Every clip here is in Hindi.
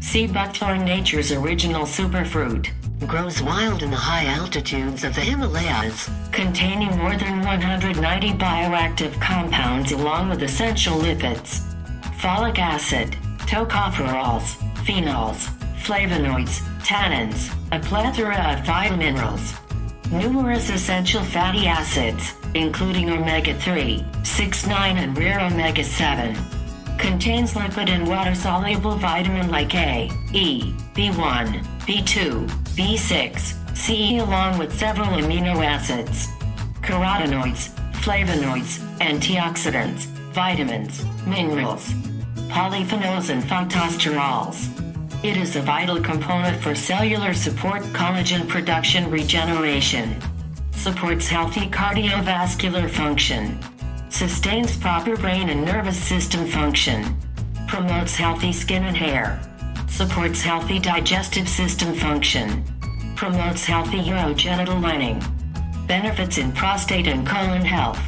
Sea buckthorn, nature's original superfruit, grows wild in the high altitudes of the Himalayas, containing more than 190 bioactive compounds along with essential lipids, folic acid, tocopherols, phenols, flavonoids, tannins, a plethora of phytominerals, numerous essential fatty acids, including omega-3, 6, 9 and rare omega-7. Contains lipid and water-soluble vitamin like A, E, B1, B2, B6, C along with several amino acids, carotenoids, flavonoids, antioxidants, vitamins, minerals, polyphenols and phytosterols. It is a vital component for cellular support, collagen production, regeneration. Supports healthy cardiovascular function. Sustains proper brain and nervous system function. Promotes healthy skin and hair. Supports healthy digestive system function. Promotes healthy urogenital lining. Benefits in prostate and colon health.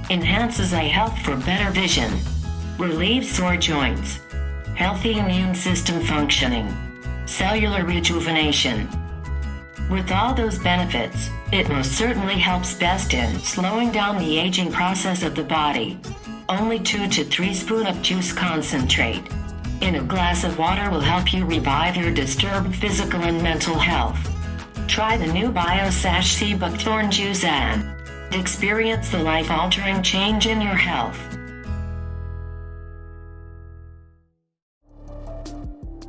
Enhances eye health for better vision. Relieves sore joints. Healthy immune system functioning. Cellular rejuvenation. With all those benefits, it most certainly helps best in slowing down the aging process of the body. Only 2 to 3 spoons of juice concentrate in a glass of water will help you revive your disturbed physical and mental health. Try the new BioSash Sea Buckthorn Juice and experience the life-altering change in your health.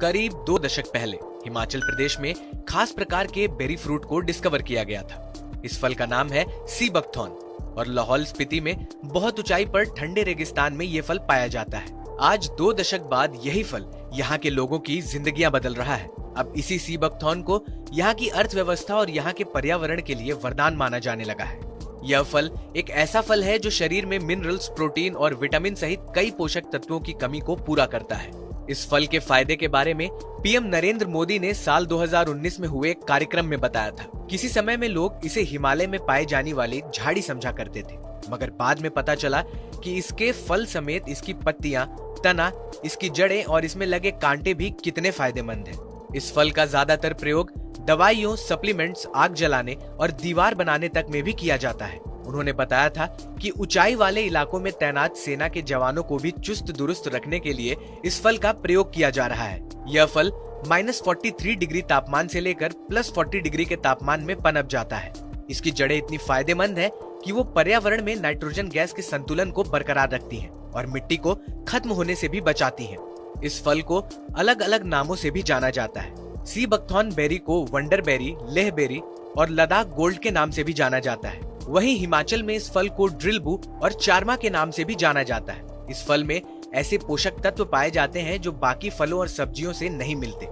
करीब 2 दशक पहले हिमाचल प्रदेश में खास प्रकार के बेरी फ्रूट को डिस्कवर किया गया था। इस फल का नाम है सी बकथॉर्न और लाहौल स्पीति में बहुत ऊंचाई पर ठंडे रेगिस्तान में ये फल पाया जाता है। आज 2 दशक बाद यही फल यहाँ के लोगों की जिंदगियां बदल रहा है। अब इसी सी बकथॉर्न को यहाँ की अर्थव्यवस्था और यहाँ के पर्यावरण के लिए वरदान माना जाने लगा है। यह फल एक ऐसा फल है जो शरीर में मिनरल्स, प्रोटीन और विटामिन सहित कई पोषक तत्वों की कमी को पूरा करता है। इस फल के फायदे के बारे में पीएम नरेंद्र मोदी ने साल 2019 में हुए एक कार्यक्रम में बताया था। किसी समय में लोग इसे हिमालय में पाए जाने वाली झाड़ी समझा करते थे, मगर बाद में पता चला कि इसके फल समेत इसकी पत्तियां, तना, इसकी जड़ें और इसमें लगे कांटे भी कितने फायदेमंद हैं। इस फल का ज्यादातर प्रयोग दवाइयों, सप्लीमेंट्स, आग जलाने और दीवार बनाने तक में भी किया जाता है। उन्होंने बताया था कि ऊंचाई वाले इलाकों में तैनात सेना के जवानों को भी चुस्त दुरुस्त रखने के लिए इस फल का प्रयोग किया जा रहा है। यह फल -43 डिग्री तापमान से लेकर +40 डिग्री के तापमान में पनप जाता है। इसकी जड़ें इतनी फायदेमंद है कि वो पर्यावरण में नाइट्रोजन गैस के संतुलन को बरकरार रखती हैं और मिट्टी को खत्म होने से भी बचाती हैं। इस फल को अलग अलग नामों से भी जाना जाता है। सी बकथॉर्न बेरी को वंडर बेरी, लेह बेरी और लद्दाख गोल्ड के नाम से भी जाना जाता है। वहीं हिमाचल में इस फल को ड्रिलबू और चारमा के नाम से भी जाना जाता है। इस फल में ऐसे पोषक तत्व पाए जाते हैं जो बाकी फलों और सब्जियों से नहीं मिलते।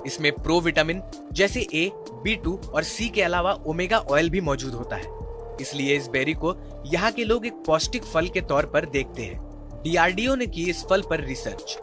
इसमें प्रो विटामिन जैसे ए, B2 और C के अलावा ओमेगा ऑयल भी मौजूद होता है। इसलिए इस बेरी को यहाँ के लोग एक पौष्टिक फल के तौर पर देखते हैं। DRDO ने की इस फल पर रिसर्च।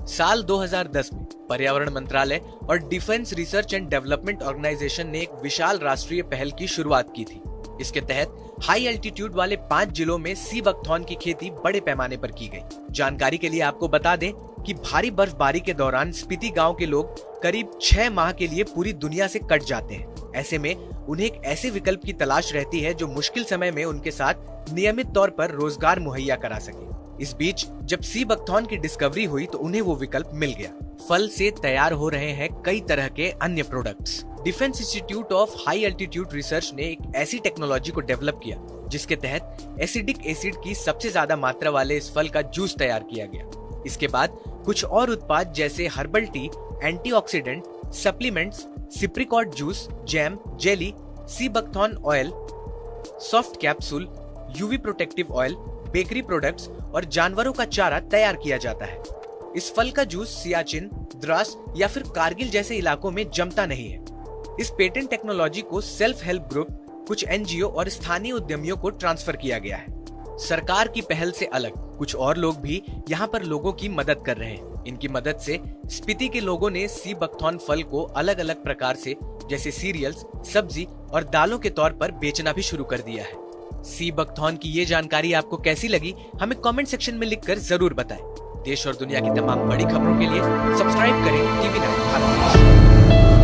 साल 2010 में पर्यावरण मंत्रालय और defence research and development organisation ने एक विशाल राष्ट्रीय पहल की शुरुआत की थी। इसके तहत हाई एल्टीट्यूड वाले 5 जिलों में सी बकथॉर्न की खेती बड़े पैमाने पर की गई। जानकारी के लिए आपको बता दें कि भारी बर्फबारी के दौरान स्पीति गांव के लोग करीब 6 माह के लिए पूरी दुनिया से कट जाते हैं। ऐसे में उन्हें एक ऐसे विकल्प की तलाश रहती है जो मुश्किल समय में उनके साथ नियमित तौर पर रोजगार मुहैया करा सके। इस बीच जब सी बकथॉर्न की डिस्कवरी हुई तो उन्हें वो विकल्प मिल गया। फल से तैयार हो रहे हैं कई तरह के अन्य products. Defence institute of high altitude research ने एक ऐसी टेक्नोलॉजी को डेवलप किया जिसके तहत एसिडिक एसिड की सबसे ज्यादा मात्रा वाले इस फल का जूस तैयार किया गया। इसके बाद कुछ और उत्पाद जैसे हर्बल टी, एंटीऑक्सीडेंट, सप्लीमेंट्स, सिप्रिकॉट juice, jam, jelly, sea buckthorn oil, soft capsule, UV protective oil, bakery products और जानवरों का चारा तैयार किया जाता है। इस फल का जूस सियाचिन, द्रास या फिर कारगिल जैसे इलाकों में जमता नहीं है। इस पेटेंट टेक्नोलॉजी को सेल्फ हेल्प ग्रुप, कुछ एनजीओ और स्थानीय उद्यमियों को ट्रांसफर किया गया है। सरकार की पहल से अलग कुछ और लोग भी यहाँ पर लोगों की मदद कर रहे हैं। इनकी मदद से स्पीति के लोगों ने सी बकथॉर्न फल को अलग अलग प्रकार से जैसे सीरियल्स, सब्जी और दालों के तौर पर बेचना भी शुरू कर दिया है। सी बकथॉर्न की ये जानकारी आपको कैसी लगी हमें कमेंट सेक्शन में लिखकर जरूर बताएं। देश और दुनिया की तमाम बड़ी खबरों के लिए सब्सक्राइब करें टीवी 9 भारत।